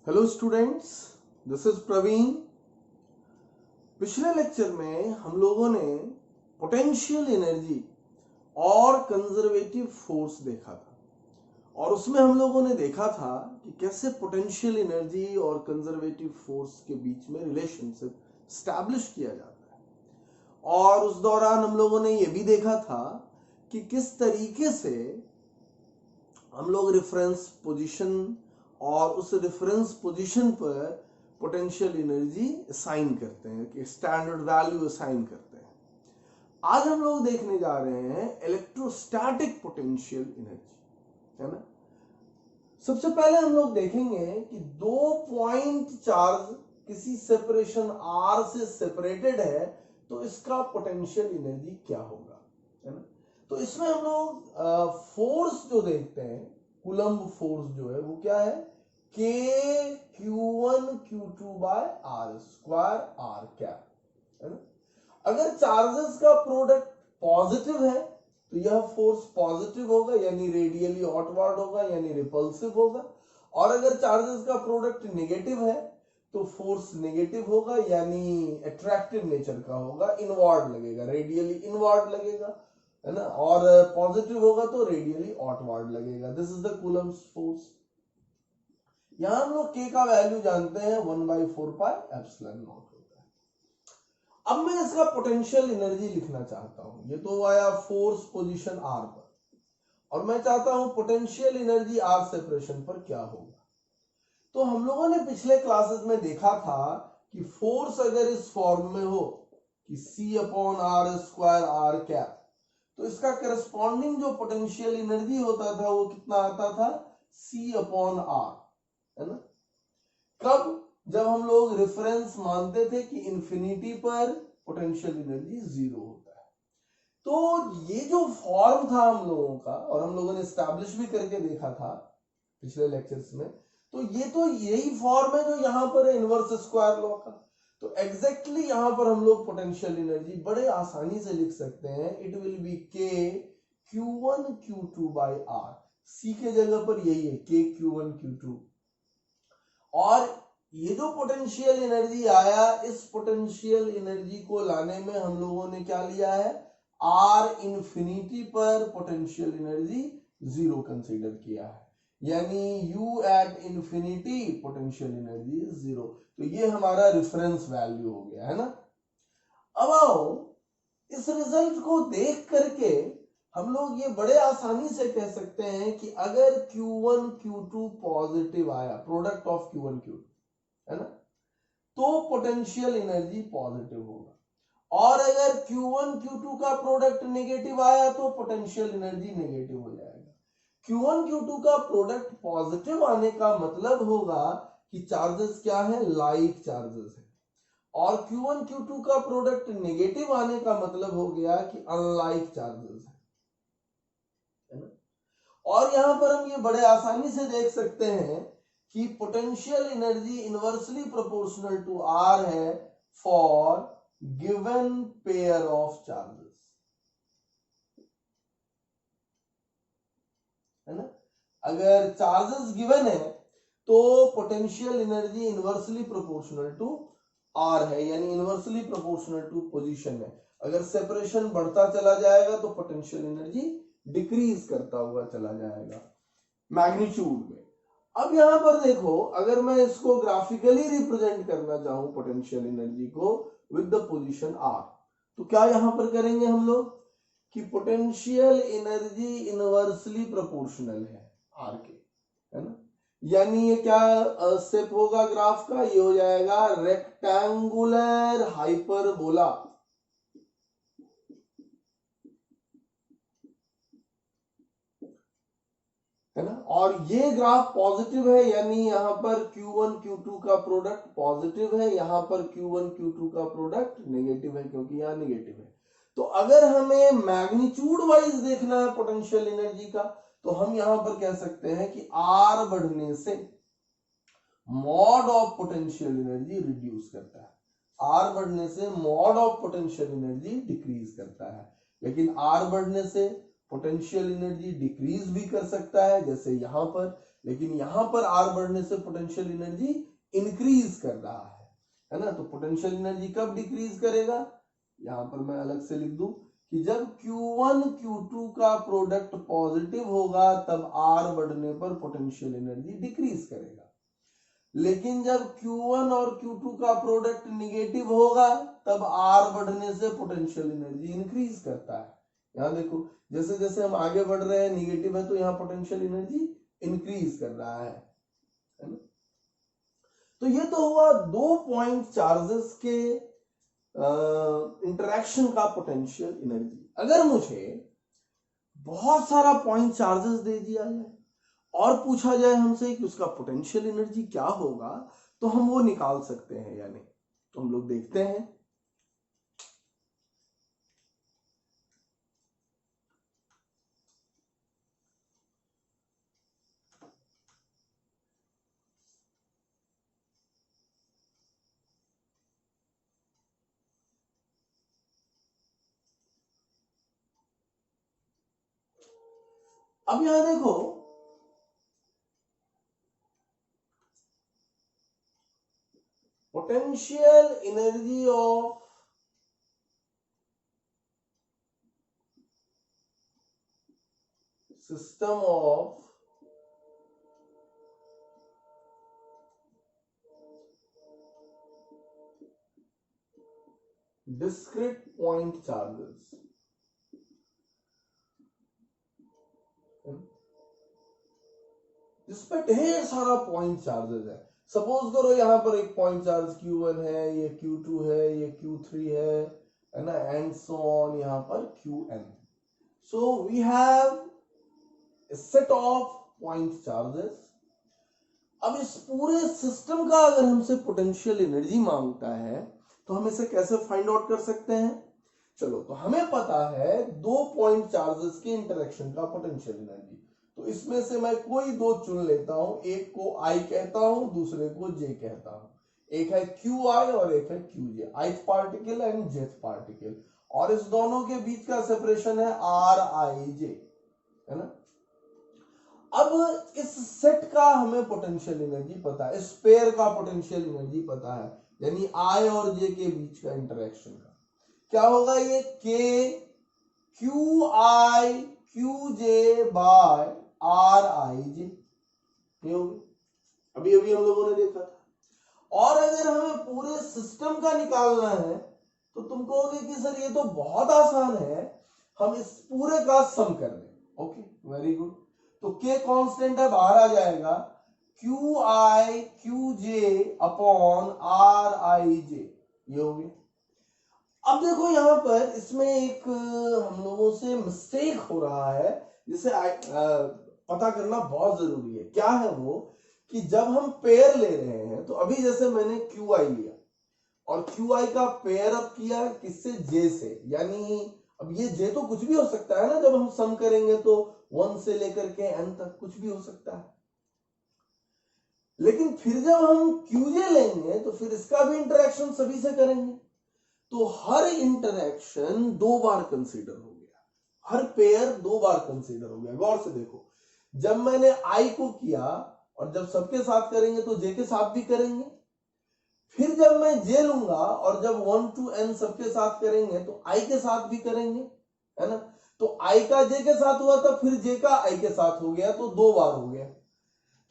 Hello students, this is Praveen. पिछले lecture में हम लोगों ने पोटेंशियल एनर्जी और कंजर्वेटिव फोर्स देखा था और उसमें हम लोगों ने देखा था कि कैसे पोटेंशियल एनर्जी और कंजर्वेटिव फोर्स के बीच में रिलेशनशिप स्टैब्लिश किया जाता है। और उस दौरान हम लोगों ने यह भी देखा था कि किस तरीके से हम लोग रेफरेंस पोजीशन और उस रेफरेंस पोजीशन पर पोटेंशियल एनर्जी असाइन करते हैं, कि स्टैंडर्ड वैल्यू असाइन करते हैं। आज हम लोग देखने जा रहे हैं इलेक्ट्रोस्टैटिक पोटेंशियल एनर्जी, है ना। सबसे पहले हम लोग देखेंगे कि 2 पॉइंट चार्ज किसी सेपरेशन R से सेपरेटेड है तो इसका पोटेंशियल एनर्जी क्या होगा, है ना। तो इसमें हम लोग फोर्स जो देखते हैं, कूलम्ब फोर्स जो है वो क्या है, K Q1 Q2 by R square R cap, है ना। अगर चार्जेस का प्रोडक्ट पॉजिटिव है तो यह फोर्स पॉजिटिव होगा, यानी रेडियली आउटवर्ड होगा, यानी रिपल्सिव होगा। और अगर चार्जेस का प्रोडक्ट नेगेटिव है तो फोर्स नेगेटिव होगा, यानी अट्रैक्टिव नेचर का होगा, इनवर्ड लगेगा, रेडियली इनवर्ड लगेगा, है ना। और पॉजिटिव होगा तो रेडियली आउटवर्ड लगेगा। This is the Coulomb's force. यहां हम लोग K का वैल्यू जानते हैं 1/4 पाई एप्सिलॉन नॉट होता है। अब मैं इसका पोटेंशियल एनर्जी लिखना चाहता हूं। ये तो आया फोर्स पोजीशन R पर, और मैं चाहता हूं पोटेंशियल एनर्जी R सेपरेशन पर क्या होगा। तो हम लोगों ने पिछले क्लासेस में देखा था कि फोर्स अगर इस फॉर्म में हो कि C/R स्क्वायर R कैप, तो इसका करस्पॉन्डिंग जो पोटेंशियल एनर्जी होता था वो कितना आता था, C/R, है ना। कब? जब हम लोग रेफरेंस मानते थे कि इंफिनिटी पर पोटेंशियल एनर्जी 0 होता है। तो ये जो फॉर्म था हम लोगों का, और हम लोगों ने एस्टैब्लिश भी करके देखा था पिछले लेक्चर्स में, तो यही फॉर्म है जो यहां पर है, इनवर्स स्क्वायर लॉ का। तो एग्जैक्टली यहां पर हम लोग पोटेंशियल एनर्जी बड़े आसानी से लिख सकते हैं। It will be K Q1 Q2 by R। C के जगह पर यही है, K Q1 Q2। और ये जो पोटेंशियल एनर्जी आया, इस पोटेंशियल एनर्जी को लाने में हम लोगों ने क्या लिया है, R इंफिनिटी पर पोटेंशियल एनर्जी 0 कंसीडर किया है, यानी U at infinity potential energy 0। तो ये हमारा रेफरेंस वैल्यू हो गया, है ना। अब आओ, इस रिजल्ट को देख करके हम लोग ये बड़े आसानी से कह सकते हैं कि अगर Q1 Q2 पॉजिटिव आया, प्रोडक्ट ऑफ Q1 Q2, है ना, तो पोटेंशियल एनर्जी पॉजिटिव होगा। और अगर Q1 Q2 का प्रोडक्ट नेगेटिव आया तो पोटेंशियल एनर्जी नेगेटिव हो जाएगा। Q1 Q2 का प्रोडक्ट पॉजिटिव आने का मतलब होगा कि चार्जेस क्या है, लाइक चार्जेस है। और Q1 Q2 का प्रोडक्ट नेगेटिव आने का मतलब हो गया कि अनलाइक चार्जेस है ना। और यहां पर हम ये बड़े आसानी से देख सकते हैं कि potential energy inversely proportional to R है for given pair of charges, है ना। अगर चार्जेस गिवन है तो potential energy inversely proportional to R है, यानी इनवर्सली प्रोपोर्शनल टू पोजीशन है। अगर सेपरेशन बढ़ता चला जाएगा तो पोटेंशियल एनर्जी डिक्रीज करता हुआ चला जाएगा मैग्नीट्यूड में। अब यहां पर देखो, अगर मैं इसको ग्राफिकली रिप्रेजेंट करना चाहूं पोटेंशियल एनर्जी को विद द पोजीशन R, तो क्या यहां पर करेंगे हम लोग कि पोटेंशियल एनर्जी इनवर्सली प्रोपोर्शनल है R के, है ना। यानी ये क्या स्टेप होगा ग्राफ का, ये हो जाएगा रेक्टेंगुलर हाइपरबोला, है ना। और ये ग्राफ पॉजिटिव है, यानी यहां पर Q1 Q2 का प्रोडक्ट पॉजिटिव है, यहां पर Q1 Q2 का प्रोडक्ट नेगेटिव है, क्योंकि यहां नेगेटिव है। तो अगर हमें मैग्नीट्यूड वाइज देखना है पोटेंशियल एनर्जी का, तो हम यहां पर कह सकते हैं कि R बढ़ने से mod of potential energy reduce करता है, R बढ़ने से mod of potential energy decrease करता है। लेकिन R बढ़ने से पोटेंशियल एनर्जी डिक्रीज भी कर सकता है, जैसे यहां पर, लेकिन यहां पर आर बढ़ने से पोटेंशियल एनर्जी इंक्रीज कर रहा है ना। तो पोटेंशियल एनर्जी कब डिक्रीज करेगा, यहां पर मैं अलग से लिख दूं कि जब Q1 Q2 का प्रोडक्ट पॉजिटिव होगा तब आर बढ़ने पर पोटेंशियल एनर्जी डिक्रीज करेगा, लेकिन जब Q1 और Q2 का प्रोडक्ट निगेटिव होगा तब आर बढ़ने से पोटेंशियल एनर्जी इंक्रीज करता है। यहां देखो जैसे जैसे हम आगे बढ़ रहे हैं निगेटिव है तो यहाँ पोटेंशियल एनर्जी इंक्रीज कर रहा है ना। तो ये तो हुआ 2 पॉइंट चार्जेस के इंटरेक्शन का पोटेंशियल एनर्जी। अगर मुझे बहुत सारा पॉइंट चार्जेस दे दिया जाए और पूछा जाए हमसे कि उसका पोटेंशियल एनर्जी क्या होगा, तो हम वो निकाल सकते हैं या नहीं। तो हम लोग देखते हैं। अब यहां देखो potential energy of system of discrete point charges, जिस पे ढेर सारा पॉइंट चार्जेस है। सपोज करो यहां पर एक पॉइंट चार्ज Q1 है, ये Q2 है, ये Q3 है ना, एंड सो ऑन यहां पर Qn। So we have a set of point charges। अब इस पूरे सिस्टम का अगर हमसे पोटेंशियल एनर्जी मांगता है तो हम इसे कैसे फाइंड आउट कर सकते हैं। चलो तो हमें पता है 2 पॉइंट चार्जेस के इंटरेक्शन का पोटेंशियल एनर्जी। तो इसमें से मैं कोई 2 चुन लेता हूं, एक को I कहता हूं, दूसरे को J कहता हूं। एक है QI और एक है QJ, ith particle and jth particle, और इस दोनों के बीच का सेपरेशन है RIJ, है ना। अब इस सेट का हमें पोटेंशियल एनर्जी पता है, इस पेयर का पोटेंशियल एनर्जी पता है, यानी I और J के बीच का इंटरेक्शन का क्या होगा, ये K QI QJ by RIJ, ये होगी। अभी अभी हम लोगों ने देखा था। और अगर हमें पूरे सिस्टम का निकालना है तो तुम कहोगे कि सर ये तो बहुत आसान है, हम इस पूरे का सम कर दें। Okay, very good. तो K कांस्टेंट है, बाहर आ जाएगा QI QJ अपॉन RIJ, ये हो गया। अब देखो यहां पर इसमें एक हम लोगों से मिस्टेक हो रहा है जिसे पता करना बहुत जरूरी है। क्या है वो कि जब हम पेयर ले रहे हैं तो अभी जैसे मैंने QI लिया और QI का पेयर अप किया किससे, J से, यानी अब ये J तो कुछ भी हो सकता है ना, जब हम सम करेंगे तो 1 से लेकर के n तक कुछ भी हो सकता है। लेकिन फिर जब हम QJ लेंगे तो फिर इसका भी इंटरेक्शन सभी से करेंगे, तो हर इंटरेक्शन 2 बार कंसीडर हो गया, हर पेयर 2 बार कंसीडर हो गया। गौर से देखो, जब मैंने I को किया और जब सबके साथ करेंगे तो J के साथ भी करेंगे, फिर जब मैं J लूंगा और जब 1 to n सबके साथ करेंगे तो I के साथ भी करेंगे, है ना। तो I का J के साथ हुआ था, फिर J का I के साथ हो गया, तो 2 बार हो गया।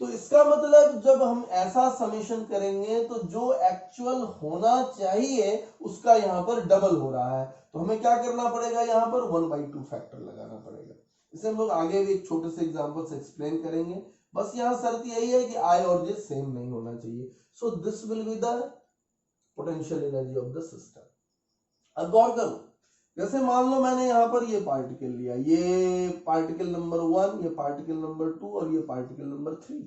तो इसका मतलब जब हम ऐसा समेशन करेंगे तो जो एक्चुअल होना चाहिए उसका यहां पर डबल हो रहा है, तो हमें क्या करना पड़ेगा, यहां पर 1/2 फैक्टर लगाना पड़ेगा। इसे हम लोग आगे भी एक छोटे से एग्जांपल से एक्सप्लेन करेंगे। बस यहां शर्त यही है कि I और J सेम नहीं होना चाहिए। सो this will be the potential energy of the system. अब गौर करो, जैसे मान लो मैंने यहां पर ये पार्टिकल लिया, ये पार्टिकल नंबर 1, ये पार्टिकल नंबर 2 और ये पार्टिकल नंबर 3।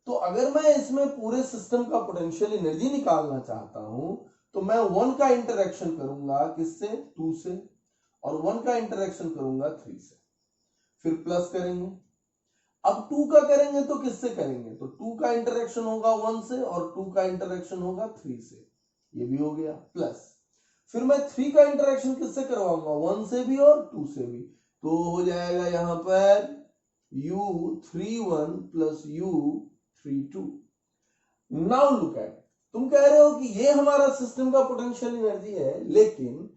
तो अगर मैं इसमें पूरे सिस्टम का पोटेंशियल एनर्जी निकालना चाहता हूं तो मैं 1 का इंटरेक्शन करूंगा किससे, 2 से, और 1 का इंटरेक्शन करूंगा 3 से, फिर प्लस करेंगे। अब 2 का करेंगे तो किससे करेंगे, तो 2 का इंटरेक्शन होगा 1 से और 2 का इंटरेक्शन होगा 3 से, ये भी हो गया, प्लस फिर मैं 3 का इंटरेक्शन किससे करवाऊंगा, 1 से भी और 2 से भी, तो हो जाएगा यहां पर u31 plus u32। Now look at, तुम कह रहे हो कि ये हमारा सिस्टम का पोटेंशियल एनर्जी है, लेकिन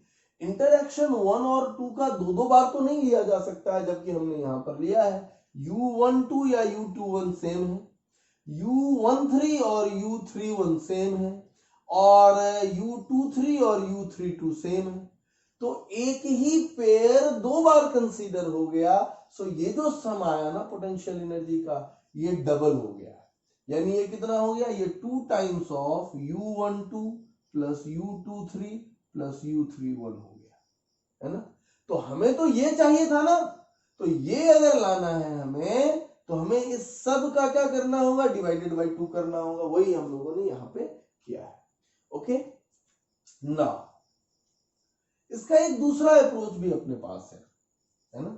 इंटरैक्शन 1 और 2 का दो दो बार तो नहीं लिया जा सकता है, जबकि हमने यहां पर लिया है। u12 या u21 सेम है, u13 और u31 सेम है, और u23 और u32 सेम है। तो एक ही पेयर दो बार कंसीडर हो गया, सो ये जो सम आया ना पोटेंशियल एनर्जी का, ये डबल हो गया। यानी ये कितना हो गया, ये 2 times of u12 plus u23 plus u31 हो गया, है ना। तो हमें तो ये चाहिए था ना, तो ये अगर लाना है हमें, तो हमें इस सब का क्या करना होगा, डिवाइडेड बाय 2 करना होगा। वही हम लोगों ने यहां पे किया है। ओके, ना इसका एक दूसरा अप्रोच भी अपने पास है ना।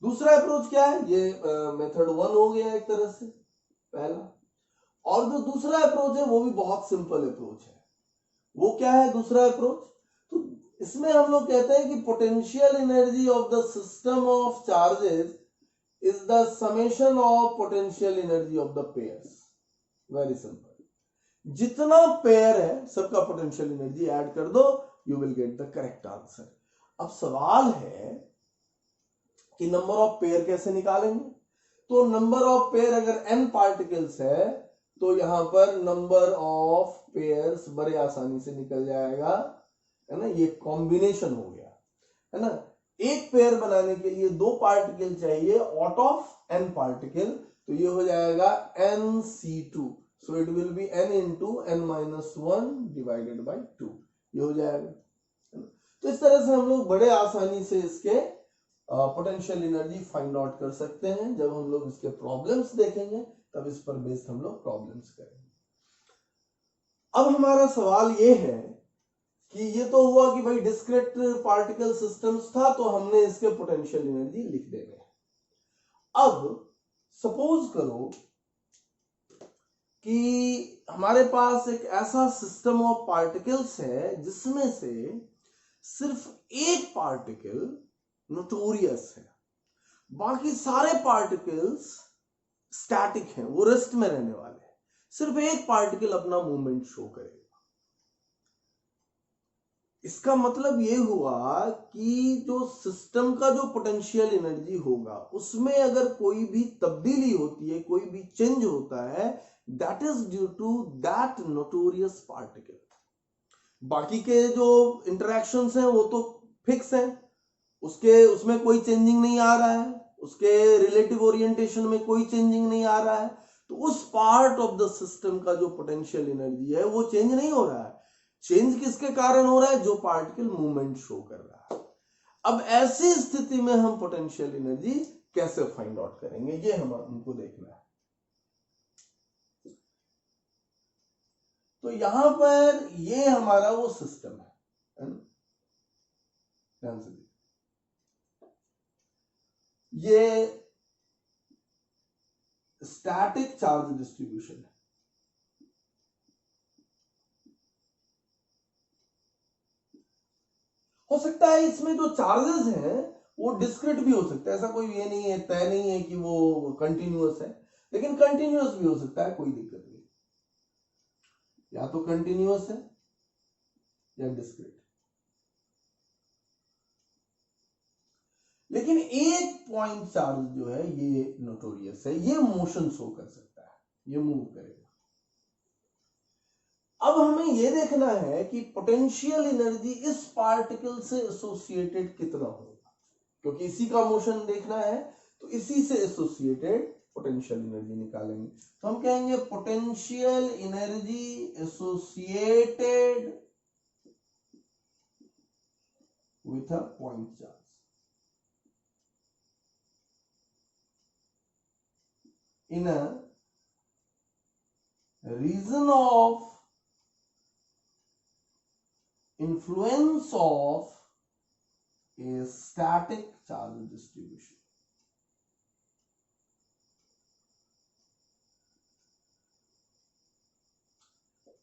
दूसरा अप्रोच क्या है, ये मेथड 1 हो गया एक तरह से पहला, और जो दूसरा अप्रोच है वो भी बहुत सिंपल अप्रोच है। वो क्या है दूसरा अप्रोच, तो इसमें हम लोग कहते हैं कि potential energy of the system of charges is the summation of potential energy of the pairs. Very simple, जितना पेयर है सबका पोटेंशियल एनर्जी ऐड कर दो, you will get the correct answer. अब सवाल है कि नंबर ऑफ पेयर कैसे निकालेंगे। तो नंबर ऑफ पेयर अगर n पार्टिकल्स है, तो यहां पर नंबर ऑफ पेयर्स बड़े आसानी से निकल जाएगा, है ना। ये कॉम्बिनेशन हो गया, है ना। एक पेयर बनाने के लिए 2 पार्टिकल चाहिए आउट ऑफ n पार्टिकल, तो ये हो जाएगा nc2, so it will B n into n minus 1 divided by 2, ये हो जाएगा। तो इस तरह से हम लोग बड़े आसानी से इसके पोटेंशियल एनर्जी फाइंड आउट कर सकते हैं। जब हम लोग इसके प्रॉब्लम्स देखेंगे तब इस पर बेस्ड हम लोग प्रॉब्लम्स करेंगे। अब हमारा सवाल ये है कि ये तो हुआ कि भाई डिस्क्रीट पार्टिकल सिस्टम्स था, तो हमने इसके पोटेंशियल एनर्जी लिख देंगे। अब सपोज करो कि हमारे पास एक ऐसा सिस्टम ऑफ पार्टिकल्स है जिसमें से सिर्फ एक पार्टिकल नोटोरियस है, बाकी सारे पार्टिकल्स स्टैटिक हैं, वो रेस्ट में रहने वाले हैं। सिर्फ एक पार्टिकल अपना मूवमेंट शो करेगा। इसका मतलब ये हुआ कि जो सिस्टम का जो पोटेंशियल एनर्जी होगा उसमें अगर कोई भी तब्दीली होती है, कोई भी चेंज होता है, that is due to that notorious particle. बाकी के जो इंटरैक्शंस हैं वो तो फिक्स हैं, उसमें कोई चेंजिंग नहीं आ रहा है, उसके रिलेटिव ओरिएंटेशन में कोई चेंजिंग नहीं आ रहा है। तो उस पार्ट ऑफ द सिस्टम का जो पोटेंशियल एनर्जी है वो चेंज नहीं हो रहा है। चेंज किसके कारण हो रहा है, जो पार्टिकल मूवमेंट शो कर रहा है। अब ऐसी स्थिति में हम पोटेंशियल एनर्जी कैसे फाइंड आउट करेंगे, ये हमको देखना है। तो यहां पर ये हमारा वो सिस्टम है ना, ध्यान से देखिए। ये स्टैटिक चार्ज डिस्ट्रीब्यूशन है। हो सकता है इसमें जो चार्जेस हैं वो डिस्क्रीट भी हो सकता है, ऐसा कोई ये नहीं है, तय नहीं है कि वो कंटिन्यूअस है, लेकिन कंटिन्यूअस भी हो सकता है, कोई दिक्कत नहीं। या तो कंटिन्यूअस है या डिस्क्रीट। लेकिन एक पॉइंट चार्ज जो है ये नोटोरियस है, ये मोशन शो कर सकता है, ये मूव करेगा। अब हमें यह देखना है कि पोटेंशियल एनर्जी इस पार्टिकल से एसोसिएटेड कितना होगा, क्योंकि इसी का मोशन देखना है, तो इसी से एसोसिएटेड पोटेंशियल एनर्जी निकालेंगे। तो हम कहेंगे potential energy associated with a point charge. In a region of influence of a static charge distribution।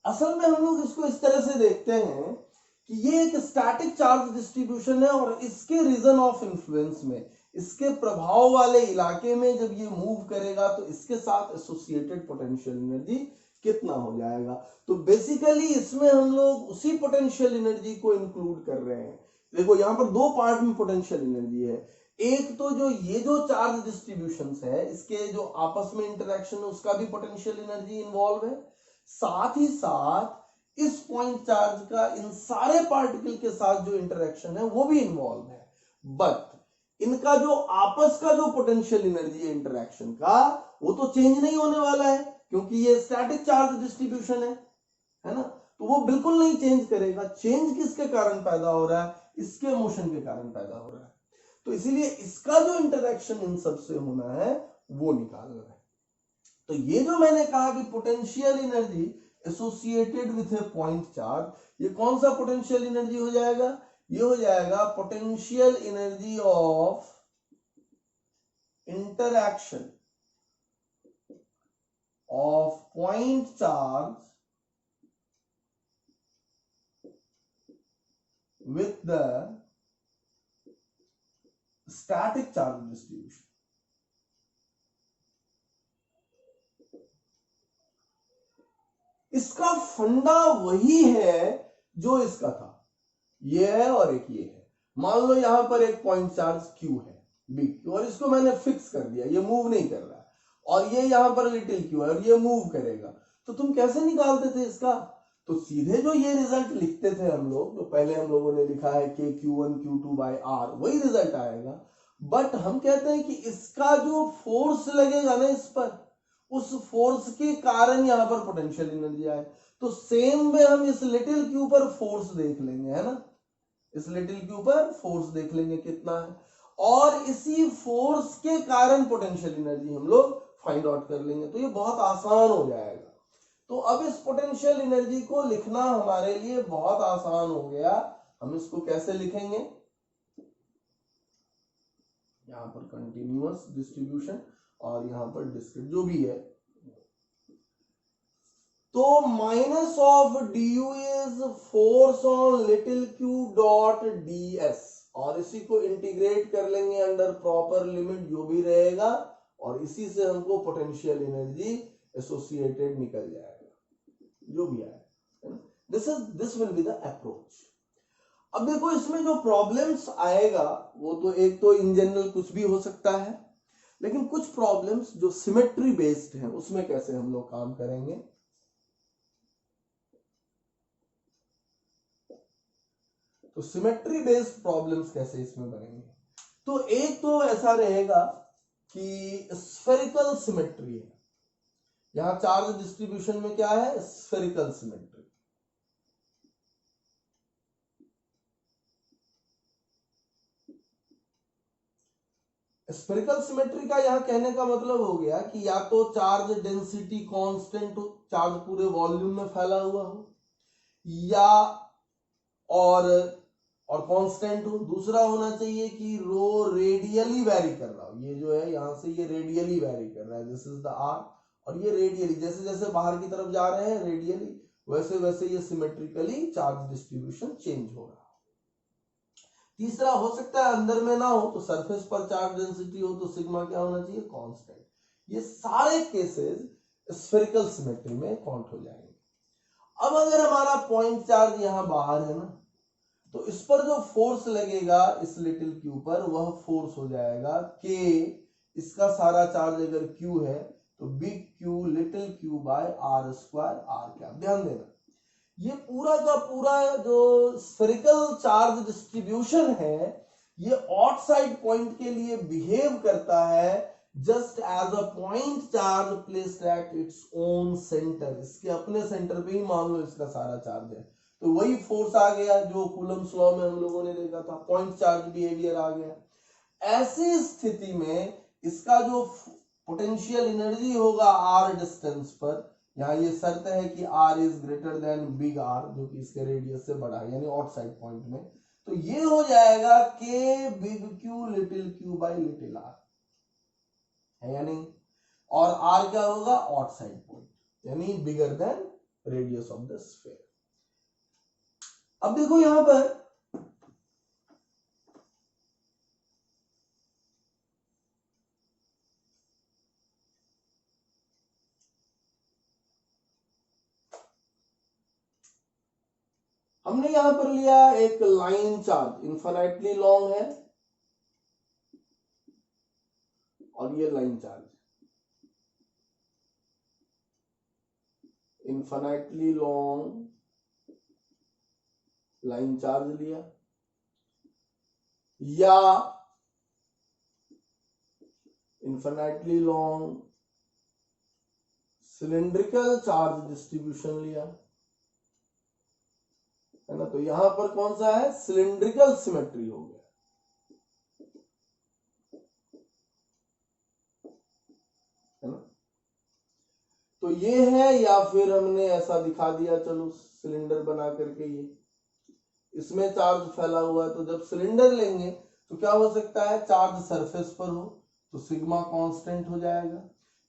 असल में हम लोग इसको इस तरह से देखते हैं कि ये एक स्टैटिक चार्ज डिस्ट्रीब्यूशन है और इसके रीजन ऑफ इन्फ्लुएंस में इसके प्रभाव वाले इलाके में जब ये मूव करेगा तो इसके साथ एसोसिएटेड पोटेंशियल एनर्जी कितना हो जाएगा। तो बेसिकली इसमें हम लोग उसी पोटेंशियल एनर्जी को इंक्लूड कर रहे हैं। देखो यहाँ पर दो पार्ट में पोटेंशियल एनर्जी है, एक तो जो ये जो चार्ज डिस्ट्रीब्यूशंस है इसके जो आपस में इंटरेक्शन है उसका भी पोटेंशियल एनर्जी इन्वॉल्व है, साथ ही साथ इस पॉइंट चार्ज का इन सारे पार्टिकल के साथ जो इंटरेक्शन है वो भी इन्वॉल्व है। बट इनका जो आपस का जो पोटेंशियल एनर्जी है इंटरेक्शन का वो तो चेंज नहीं होने वाला है क्योंकि ये स्टैटिक चार्ज डिस्ट्रीब्यूशन है ना, तो वो बिल्कुल नहीं चेंज करेगा। चेंज किसके कारण पैदा हो रहा है, इसके मोशन के कारण पैदा हो रहा है। तो इसीलिए इसका जो इंटरेक्शन इन सब से होना है वो निकालना है। तो ये जो मैंने कहा कि potential energy associated with A point charge, ये कौन सा पोटेंशियल एनर्जी हो जाएगा, ये हो जाएगा potential energy of interaction of point charge with the static charge distribution. इसका फंडा वही है जो इसका था, ये है और एक ये है। मान लो यहां पर एक पॉइंट चार्ज Q है बिग Q और इसको मैंने फिक्स कर दिया, ये मूव नहीं कर रहा है, और ये यहां पर लिटिल q है और ये मूव करेगा, तो तुम कैसे निकालते थे इसका, तो सीधे जो ये रिजल्ट लिखते थे हम लोग, जो पहले हम लोगों ने लिखा है k q1 q2 by r, वही रिजल्ट आएगा। बट हम कहते हैं कि इसका जो फोर्स लगेगा ना इस पर, उस फोर्स के कारण यहां पर पोटेंशियल एनर्जी आए। तो सेम वे हम इस लिटिल q पर फोर्स देख लेंगे, है ना, इस लिटिल q पर फोर्स देख लेंगे कितना है, और इसी फोर्स के कारण पोटेंशियल एनर्जी हम लोग फाइंड आउट कर लेंगे। तो ये बहुत आसान हो जाएगा। तो अब इस पोटेंशियल एनर्जी को लिखना हमारे लिए बहुत आसान हो गया। हम इसको कैसे लिखेंगे, यहां पर कंटिन्यूअस डिस्ट्रीब्यूशन और यहां पर डिस्क्रीट जो भी है, तो minus of du is force on little q dot ds, और इसी को इंटीग्रेट कर लेंगे अंडर प्रॉपर लिमिट जो भी रहेगा, और इसी से हमको पोटेंशियल एनर्जी एसोसिएटेड निकल जाएगा जो भी आएगा। This will be the approach. अब देखो इसमें जो प्रॉब्लम्स आएगा वो तो एक तो इन जनरल कुछ भी हो सकता है, लेकिन कुछ प्रॉब्लम्स जो सिमेट्री बेस्ड है उसमें कैसे हम लोग काम करेंगे। तो सिमेट्री बेस्ड प्रॉब्लम्स कैसे इसमें बनेंगे, तो एक तो ऐसा रहेगा कि स्फेरिकल सिमेट्री है, यहां चार्ज डिस्ट्रीब्यूशन में क्या है, स्फेरिकल सिमेट्री। स्फेरिकल सिमेट्री का यहां कहने का मतलब हो गया कि या तो चार्ज डेंसिटी कांस्टेंट हो, चार्ज पूरे वॉल्यूम में फैला हुआ हो, या और कांस्टेंट हो। दूसरा होना चाहिए कि रो रेडियली वेरी कर रहा हो, ये जो है यहां से ये रेडियली वेरी कर रहा है, दिस इज द आर, और ये रेडियली जैसे जैसे बाहर की तरफ जा रहे हैं रेडियली, वैसे वैसे ये सिमेट्रिकली चार्ज डिस्ट्रीब्यूशन चेंज हो रहा है। तीसरा हो सकता है अंदर में ना हो, तो सरफेस पर चार्ज डेंसिटी हो, तो सिग्मा क्या होना चाहिए, कांस्टेंट। ये सारे केसेस स्फेरिकल सिमेट्री में काउंट हो जाएंगे। अब अगर हमारा पॉइंट चार्ज यहां बाहर है ना, तो इस पर जो फोर्स लगेगा इस लिटिल q पर, वह फोर्स हो जाएगा k, इसका सारा चार्ज अगर q है तो big Q little q by r square r cap. ध्यान देना ये पूरा का पूरा जो स्फेरिकल चार्ज डिस्ट्रीब्यूशन है ये ऑड साइड पॉइंट के लिए बिहेव करता है just as a point charge placed at its own centre. इसके अपने सेंटर पे ही मान लो इसका सारा चार्ज है, तो वही फोर्स आ गया जो कूलम्स लॉ में हम लोगों ने देखा था, पॉइंट चार्ज बिहेवियर आ गया। ऐसी स्थिति में इसका जो पोटेंशियल एनर्जी होगा r डिस्टेंस पर, यहाँ ये शर्त है कि r is greater than big R, जो कि इसके रेडियस से बड़ा है, यानी ऑड साइड पॉइंट में, तो ये हो जाएगा k big Q little q by little r, है या नहीं, और r क्या होगा, ऑड साइड पॉइंट, यानी bigger than radius of the sphere. अब देखो यहां पर हमने यहां पर लिया एक लाइन चार्ज, इन्फिनिटली लॉन्ग है और ये line charge infinitely long line charge लिया, या infinitely long cylindrical charge distribution लिया, है ना। तो यहां पर कौन सा है, सिलिंड्रिकल सिमेट्री हो गया, है ना। तो ये है, या फिर हमने ऐसा दिखा दिया, चलो सिलेंडर बना करके ये इसमें चार्ज फैला हुआ है, तो जब सिलेंडर लेंगे तो क्या हो सकता है, चार्ज सरफेस पर हो तो सिग्मा कांस्टेंट हो जाएगा,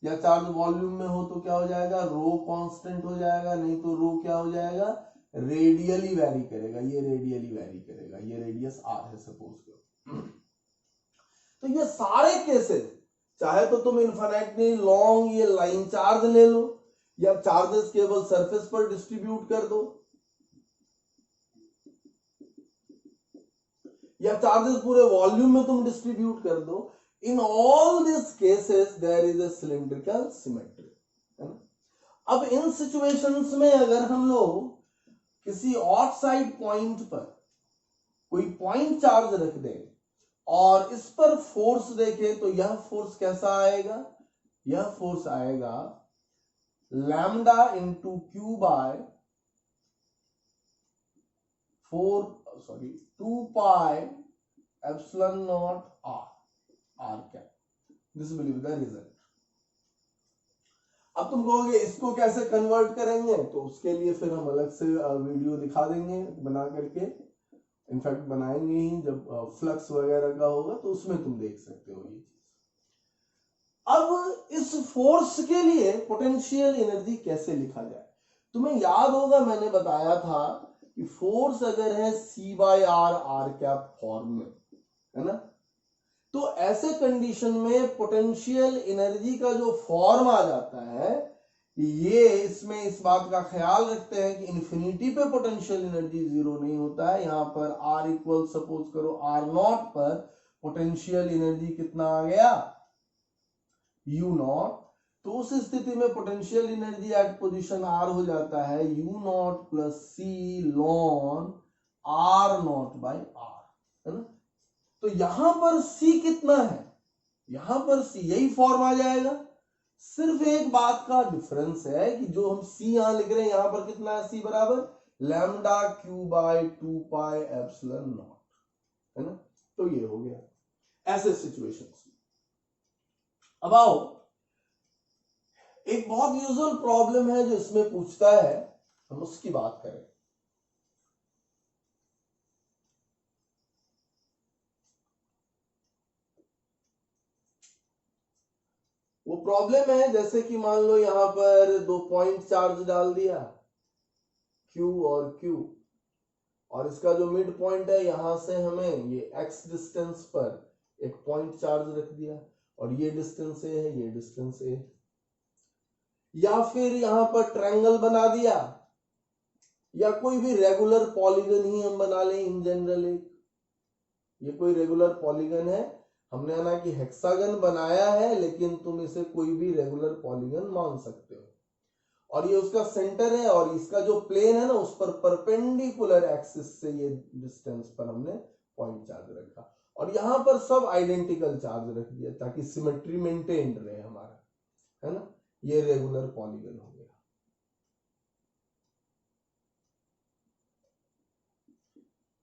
या चार्ज वॉल्यूम में हो तो क्या हो जाएगा, रो कांस्टेंट हो जाएगा, नहीं तो रो क्या हो जाएगा, रेडियली वैरी करेगा, ये रेडियली वैरी करेगा, ये रेडियस आर है सपोज करो। तो ये सारे केसेस, चाहे तो तुम इन्फिनिटली लॉन्ग ये लाइन चार्ज ले लो, या चार्जेस केवल सरफेस पर डिस्ट्रीब्यूट कर दो, या चार्जेस पूरे वॉल्यूम में तुम डिस्ट्रीब्यूट कर दो, in all this cases there is a cylindrical symmetry, है ना। अब इन सिचुएशंस में अगर हम लोग किसी आउटसाइड पॉइंट पर कोई पॉइंट चार्ज रख दें और इस पर फोर्स देखें, तो यह फोर्स कैसा आएगा, यह फोर्स आएगा lambda into q by 2 pi epsilon nought r cap, this will be the result. अब तुम कहोगे इसको कैसे कन्वर्ट करेंगे, तो उसके लिए फिर हम अलग से वीडियो दिखा देंगे बना करके, इनफैक्ट बनाएंगे ही, जब फ्लक्स वगैरह का होगा तो उसमें तुम देख सकते हो ये चीज। अब इस फोर्स के लिए पोटेंशियल एनर्जी कैसे लिखा जाए, तुम्हें याद होगा मैंने बताया था कि फोर्स अगर है C by r cap form में, है ना, तो ऐसे कंडीशन में पोटेंशियल एनर्जी का जो फॉर्म आ जाता है, ये इसमें इस बात का ख्याल रखते हैं कि इन्फिनिटी पे पोटेंशियल एनर्जी जीरो नहीं होता है, यहां पर R इक्वल सपोज करो R0 पर पोटेंशियल एनर्जी कितना आ गया, U0। तो उस स्थिति में potential energy at position R हो जाता है U0 plus C ln R0 by R, है ना। तो यहां पर C कितना है, यहां पर C यही फॉर्म आ जाएगा, सिर्फ एक बात का डिफरेंस है कि जो हम C यहां लिख रहे हैं, यहां पर कितना है, C बराबर lambda q by 2 pi epsilon nought, है ना। तो ये हो गया ऐसे सिचुएशंस। अब आओ, एक बहुत यूजुअल प्रॉब्लम है जो इसमें पूछता है, हम उसकी बात करें। वो प्रॉब्लम है जैसे कि मान लो यहां पर 2 पॉइंट चार्ज डाल दिया Q और Q, और इसका जो मिड पॉइंट है यहां से हमें ये x डिस्टेंस पर एक पॉइंट चार्ज रख दिया, और ये डिस्टेंस A है, ये डिस्टेंस A। या फिर यहां पर ट्रायंगल बना दिया, या कोई भी रेगुलर पॉलीगन ही हम बना लें इन जनरल, ये कोई रेगुलर पॉलीगन है, हमने ना कि हेक्सागन बनाया है, लेकिन तुम इसे कोई भी रेगुलर पॉलीगन मान सकते हो, और ये उसका सेंटर है, और इसका जो प्लेन है ना उस पर परपेंडिकुलर एक्सिस से ये डिस्टेंस पर हमने पॉइंट चार्ज रखा, और यहां पर सब आइडेंटिकल चार्ज रख दिया ताकि सिमेट्री मेंटेन रहे हमारा, है ना। ये रेगुलर पॉलीगन हो गया।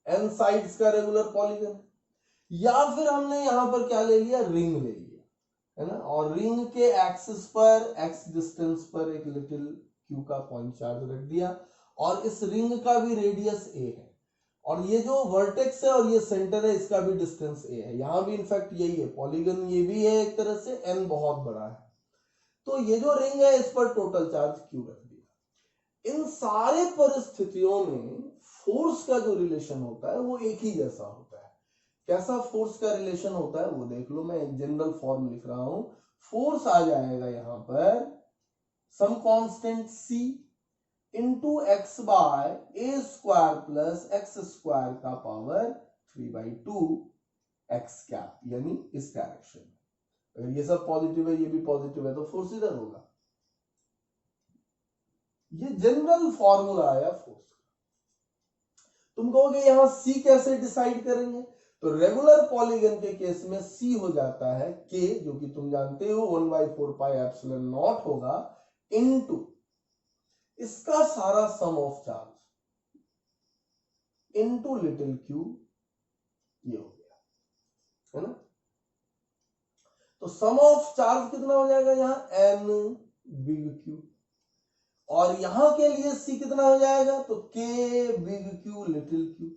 एन साइड्स का रेगुलर पॉलीगन। या फिर हमने यहां पर क्या ले लिया, रिंग ले लिया, है ना, और रिंग के एक्सिस पर x डिस्टेंस पर एक लिटिल q का पॉइंट चार्ज रख दिया, और इस रिंग का भी रेडियस a है, और ये जो वर्टेक्स है और ये सेंटर है इसका भी डिस्टेंस a है, यहां भी इनफैक्ट यही है, पॉलीगन ये भी है एक तरह से, n बहुत बड़ा है, तो ये जो रिंग है इस पर टोटल चार्ज q रख दिया। इन सारे परिस्थितियों में फोर्स का जो रिलेशन होता है वो एक ही जैसा होता है। कैसा फोर्स का रिलेशन होता है वो देख लो, मैं एक जनरल फॉर्म लिख रहा हूं। फोर्स आ जाएगा यहां पर some constant C into x by a square plus x square का पावर 3/2 एक्स कैप, यानी इस डायरेक्शन में। अगर ये सब पॉजिटिव है, ये भी पॉजिटिव है, तो फोर्स इधर होगा। ये जनरल फॉर्मूला आया फोर्स। तुम कहोगे यहां सी कैसे डिसाइड करेंगे? तो रेगुलर पॉलीगन के केस में सी हो जाता है के, जो कि तुम जानते हो 1/4 पाई एप्सिलॉन नॉट होगा, इनटू इसका सारा sum of charge into little q, ये हो गया, है ना। तो सम ऑफ चार्ज कितना हो जाएगा यहाँ, एन बिग क्यू, और यहां के लिए सी कितना हो जाएगा, तो के बिग क्यू लिटिल क्यू,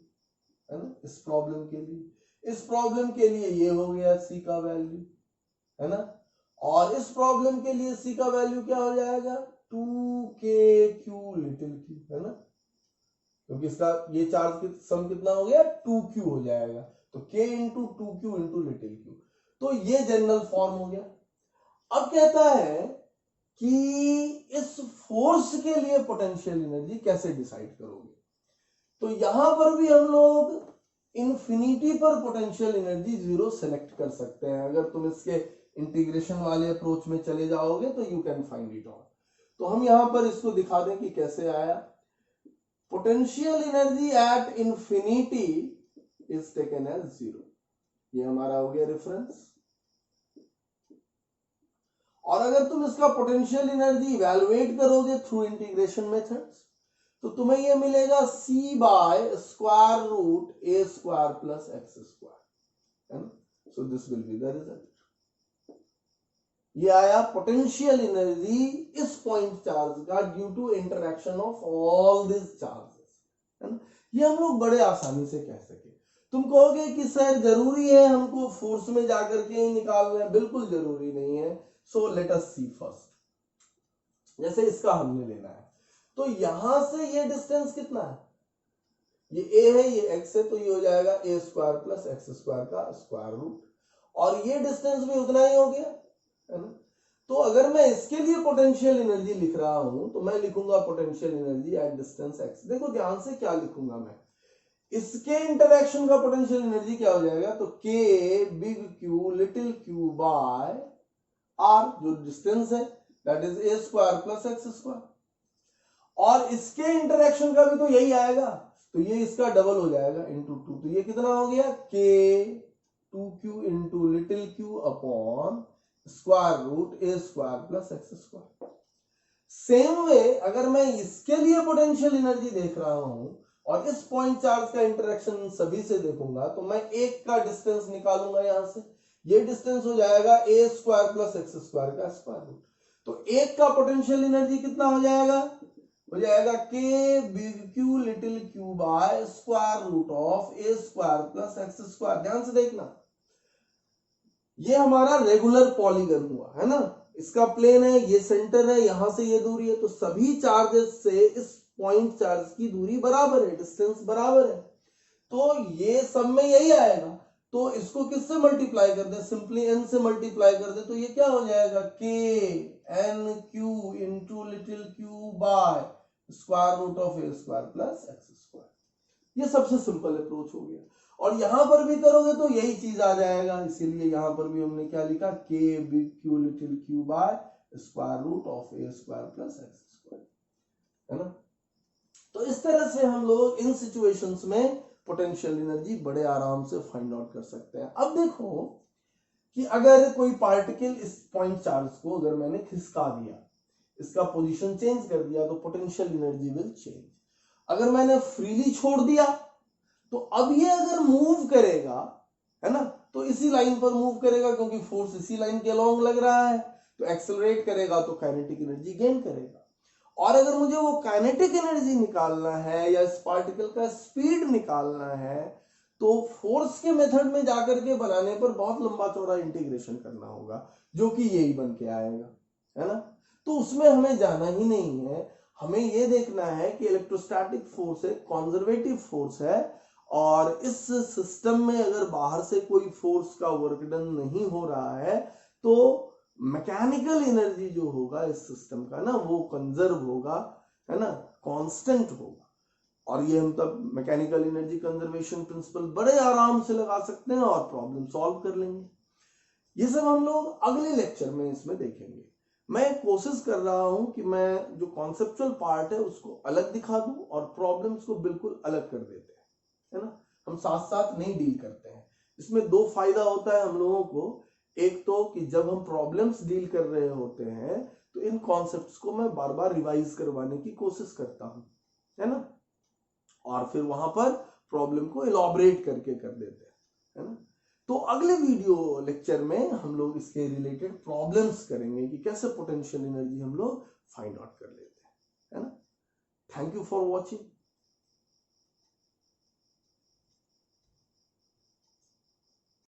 है ना। इस प्रॉब्लम के लिए ये हो गया सी का वैल्यू, है ना। और इस प्रॉब्लम के लिए सी का वैल्यू क्या हो जाएगा, 2k लिटिल क्यू, है ना, क्योंकि इसका ये चार्ज सम कितना हो गया, 2q हो जाएगा, तो k into 2q into little Q. तो ये जनरल फॉर्म हो गया। अब कहता है कि इस फोर्स के लिए पोटेंशियल एनर्जी कैसे डिसाइड करोगे। तो यहां पर भी हम लोग इन्फिनिटी पर पोटेंशियल एनर्जी 0 सेलेक्ट कर सकते हैं। अगर तुम इसके इंटीग्रेशन वाले अप्रोच में चले जाओगे तो you can find it out. तो हम यहां पर इसको दिखा दें कि कैसे आया। Potential energy at infinity is taken as 0, ये हमारा हो गया रेफरेंस। और अगर तुम इसका पोटेंशियल एनर्जी इवैल्यूएट करोगे थ्रू इंटीग्रेशन मेथड्स, तो तुम्हें यह मिलेगा c by square root a square plus x square, है ना। So this will be the result. ये आया पोटेंशियल एनर्जी इस पॉइंट चार्ज का due to interaction of all this charges, है ना। ये हम लोग बड़े आसानी से कह सके। तुम कहोगे कि सर जरूरी है हमको फोर्स में जाकर के ही निकालना है? बिल्कुल जरूरी नहीं है। सो लेट अस सी फर्स्ट। जैसे इसका हमने लेना है, तो यहां से ये डिस्टेंस कितना है, ये a है, ये x है, तो ये हो जाएगा a square plus x square का स्क्वायर रूट, और ये डिस्टेंस भी उतना ही हो गया, है ना। तो अगर मैं इसके लिए पोटेंशियल एनर्जी लिख रहा हूं, तो मैं लिखूंगा potential energy at distance x। देखो ध्यान से क्या लिखूंगा मैं, इसके इंटरेक्शन का पोटेंशियल एनर्जी क्या हो जाएगा, तो k big q little q by r, जो डिस्टेंस है, that is a square plus x square. और इसके इंटरेक्शन का भी तो यही आएगा, तो ये इसका डबल हो जाएगा इंटू 2, तो ये कितना हो गया, k 2q into little q upon square root a square plus x square. Same way अगर मैं इसके लिए पोटेंशियल एनर्जी देख रहा हूं और इस पॉइंट चार्ज का इंटरेक्शन सभी से देखूंगा, तो मैं एक का डिस्टेंस निकालूंगा यहां से, ये डिस्टेंस हो जाएगा a square plus x square का स्क्वायर रूट। तो एक का पोटेंशियल एनर्जी कितना हो जाएगा, k big q little q by square root of a square plus x square. ध्यान से देखना, ये हमारा रेगुलर पॉलीगन हुआ, है ना। इसका प्लेन है, ये सेंटर है, यहां से ये दूरी है, तो सभी चार्जेस से इस पॉइंट चार्ज की दूरी बराबर है, डिस्टेंस बराबर है, तो ये सब में यही आएगा। तो इसको किससे मल्टीप्लाई कर दे, सिंपली n से मल्टीप्लाई कर दे, तो ये क्या हो जाएगा, k n q into little q by square root of a square plus x square. ये सबसे सिंपल अप्रोच हो गया। और यहां पर भी करोगे तो यही चीज आ जाएगा, इसीलिए यहां पर भी हमने क्या लिखा, k big q little q by square root of a square plus x square, है ना। तो इस तरह से हम लोग इन सिचुएशंस में पोटेंशियल एनर्जी बड़े आराम से फाइंड आउट कर सकते हैं। अब देखो कि अगर कोई पार्टिकल इस पॉइंट चार्ज को अगर मैंने खिसका दिया, इसका पोजीशन चेंज कर दिया, तो पोटेंशियल एनर्जी विल चेंज। अगर मैंने फ्रीली छोड़ दिया, तो अब ये अगर मूव करेगा, है ना, तो इसी लाइन पर मूव करेगा, क्योंकि फोर्स इसी लाइन के अलोंग लग रहा है, तो एक्सेलरेट करेगा तो काइनेटिक एनर्जी गेन करेगा। और अगर मुझे वो काइनेटिक एनर्जी निकालना है या इस पार्टिकल का स्पीड निकालना है, तो फोर्स के मेथड में जाकर के बनाने पर बहुत लंबा चौड़ा इंटीग्रेशन करना होगा, जो कि यही बन के आएगा, है ना। तो उसमें हमें जाना ही नहीं है, हमें ये देखना है कि इलेक्ट्रोस्टैटिक फोर्स है, कंजर्वेटिव फोर्स है, और इस सिस्टम में अगर बाहर से कोई फोर्स का वर्क डन नहीं हो रहा है, तो मैकेनिकल एनर्जी जो होगा इस सिस्टम का ना, वो कंजर्व होगा, है ना, कांस्टेंट होगा। और ये हम तब मैकेनिकल एनर्जी कंजर्वेशन प्रिंसिपल बड़े आराम से लगा सकते हैं और प्रॉब्लम सॉल्व कर लेंगे। ये सब हम लोग अगले लेक्चर में इसमें देखेंगे। मैं कोशिश कर रहा हूं कि मैं जो कॉन्सेप्चुअल पार्ट है उसको अलग दिखा दूं और प्रॉब्लम्स को बिल्कुल अलग कर देते हैं, है ना, हम साथ साथ नहीं डील करते हैं। इसमें दो फायदा होता है हम लोगों को। एक तो कि जब हम प्रॉब्लम्स डील कर रहे होते हैं तो इन कॉन्सेप्ट्स को मैं बार बार रिवाइज करवाने की कोशिश करता हूं, है ना, और फिर वहां पर प्रॉब्लम को इलॉबरेट करके कर देते हैं, है ना। तो अगले वीडियो लेक्चर में हम लोग इसके रिलेटेड प्रॉब्लम्स करेंगे कि कैसे पोटेंशियल एनर्जी हम लोग फाइंड आउट कर लेते हैं, है ना। Thank you for watching.